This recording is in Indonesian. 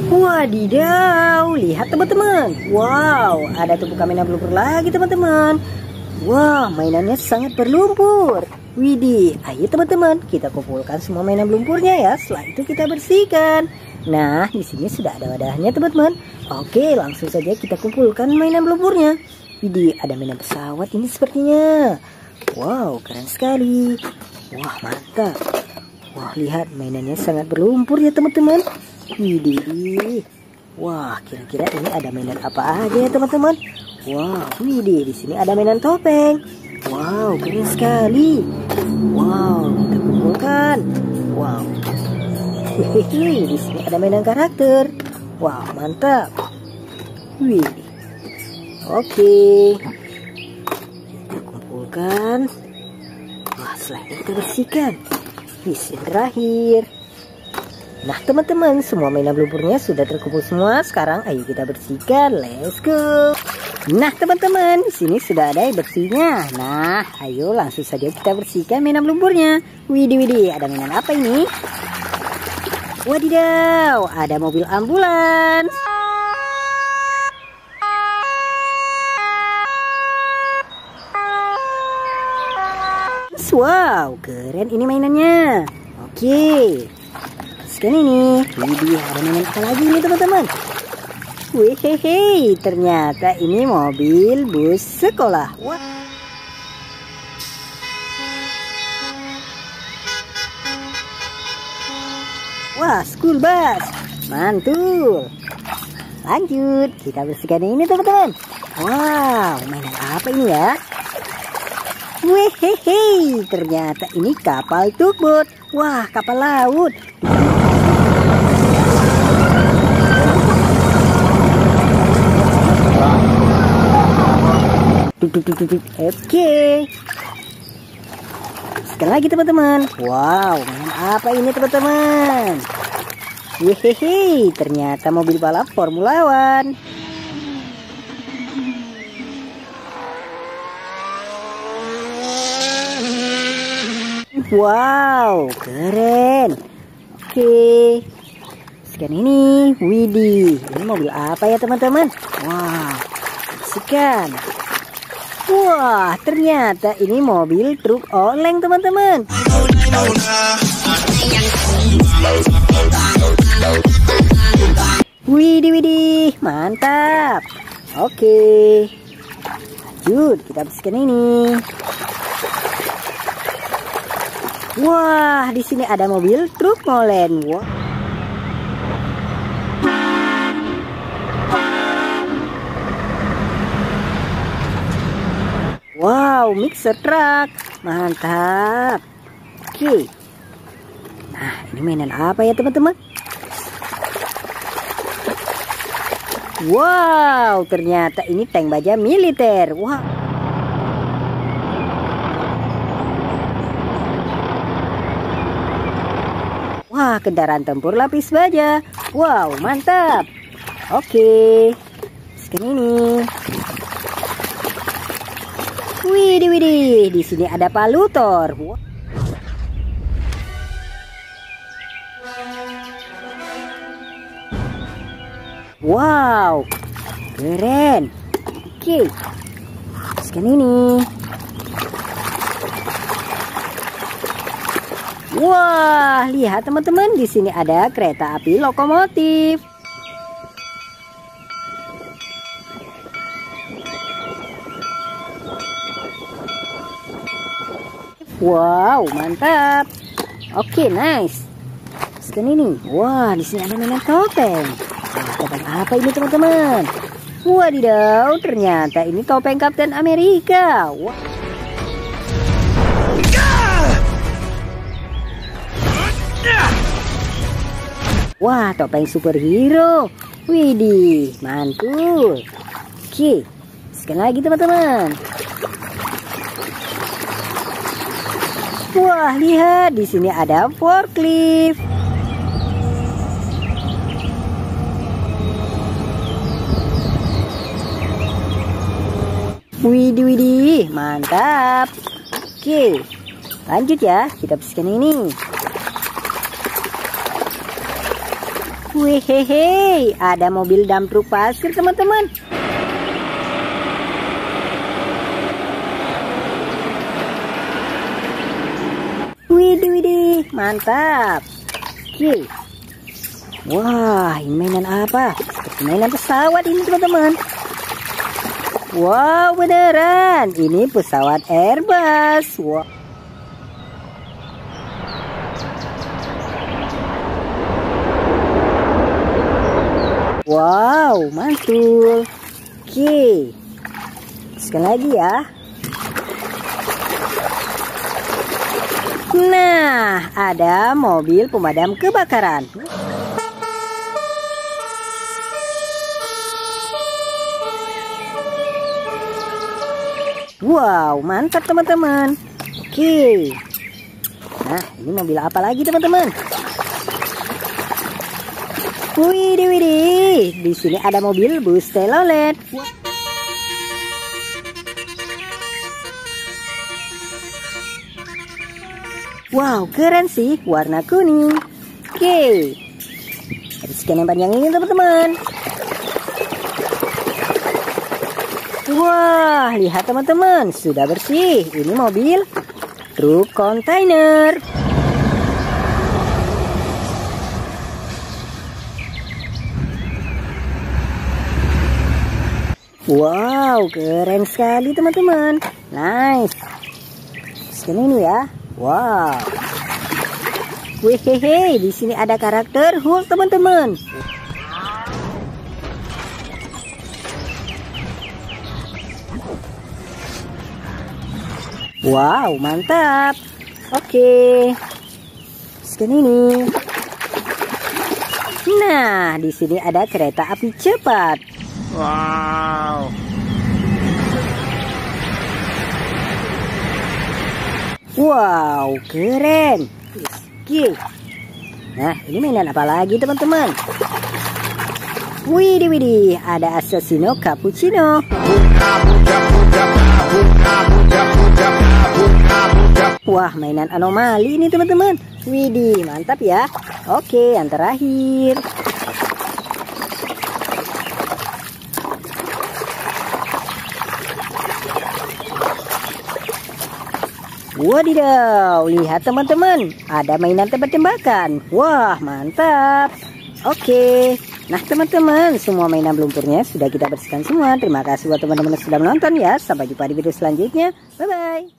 Wadidaw, lihat teman-teman. Wow, ada tumpukan mainan lumpur lagi teman-teman. Wah, mainannya sangat berlumpur. Widih, ayo teman-teman, kita kumpulkan semua mainan lumpurnya ya. Setelah itu kita bersihkan. Nah, di sini sudah ada wadahnya teman-teman. Oke, langsung saja kita kumpulkan mainan lumpurnya. Widih, ada mainan pesawat ini sepertinya. Wow, keren sekali. Wah, mantap. Wah, lihat mainannya sangat berlumpur ya teman-teman. Widih. Wah, kira-kira ini ada mainan apa aja ya teman-teman? Wow, widih, di sini ada mainan topeng. Wow, keren sekali. Wow, kita kumpulkan. Wow. Hehehe, di sini ada mainan karakter. Wow, mantap. Widih. Oke. Kita kumpulkan. Wah, setelah itu kita bersihkan. Yang terakhir. Nah teman-teman, semua mainan lumpurnya sudah terkumpul semua. Sekarang ayo kita bersihkan. Let's go. Nah teman-teman, di sini sudah ada bersihnya. Nah, ayo langsung saja kita bersihkan mainan lumpurnya. Widih, ada mainan apa ini? Wadidaw, ada mobil ambulans. Wow, keren ini mainannya. Oke. Scan ini. Widih, ada mainan apa lagi nih teman-teman? Wehehe, ternyata ini mobil bus sekolah. Wah, school bus. Mantul. Lanjut, kita bersihkan ini teman-teman. Wow, mainan apa ini ya? Wehehe, ternyata ini kapal tugboat. Wah, kapal laut. Oke. Sekali lagi teman-teman. Wow, mainan apa ini teman-teman? Wehehe, ternyata mobil balap Formula One. Wow, keren. Oke. Scan ini. Widih, ini mobil apa ya teman-teman? Wah, bersihkan. Wah, ternyata ini mobil truk oleng teman-teman. Widih, mantap. Oke. Lanjut, kita bersihkan ini. Wah, di sini ada mobil truk molen. Wah. Wow, mixer truck. Mantap. Oke. Nah, ini mainan apa ya, teman-teman? Wow, ternyata ini tank baja militer. Wah. Wah, kendaraan tempur lapis baja. Wow, mantap. Oke. Scan ini. Widih, di sini ada palutor. Wow, keren. Oke. Scan ini. Wah, lihat teman-teman, di sini ada kereta api lokomotif. Wow, mantap. Oke, nice. Scan ini. Wah, di sini ada mainan topeng. Nah, topeng apa ini teman-teman? Wadidaw, ternyata ini topeng Kapten Amerika. Wah. Wah, topeng superhero. Widih, mantul. Oke, scan lagi teman-teman. Wah, lihat di sini ada forklift. Widih, mantap. Oke, lanjut ya, kita bersihkan ini. Wih, ada mobil dump truk pasir teman-teman. Widih, mantap. Oke. Wah, ini mainan apa? Seperti mainan pesawat ini teman-teman. Wow, beneran. Ini pesawat Airbus. Wow. Wow, mantul. Oke. Sekali lagi ya. Nah, ada mobil pemadam kebakaran. Wow, mantap teman-teman. Oke. Nah, ini mobil apa lagi teman-teman? Widih. Di sini ada mobil bus telolet. Wow, keren sih, warna kuning. Oke. Ada sekian yang panjang ini teman-teman. Wah, lihat teman-teman, sudah bersih. Ini mobil truk kontainer. Wow, keren sekali teman-teman. Nice. Sekian ini ya. Wow. Wih, di sini ada karakter Hulk teman-teman. Wow, mantap. Oke. Scan ini. Nah, di sini ada kereta api cepat. Wow. Wow, keren. Oke. Nah, ini mainan apa lagi teman-teman? Widih, ada Assassino Cappuccino. Wah, mainan anomali ini teman-teman. Widih, mantap ya. Oke, yang terakhir. Wadidaw, lihat teman-teman, ada mainan tebak-tebakan. Wah, mantap. Oke. Nah teman-teman, semua mainan lumpurnya sudah kita bersihkan semua. Terima kasih buat teman-teman yang sudah menonton ya. Sampai jumpa di video selanjutnya. Bye-bye.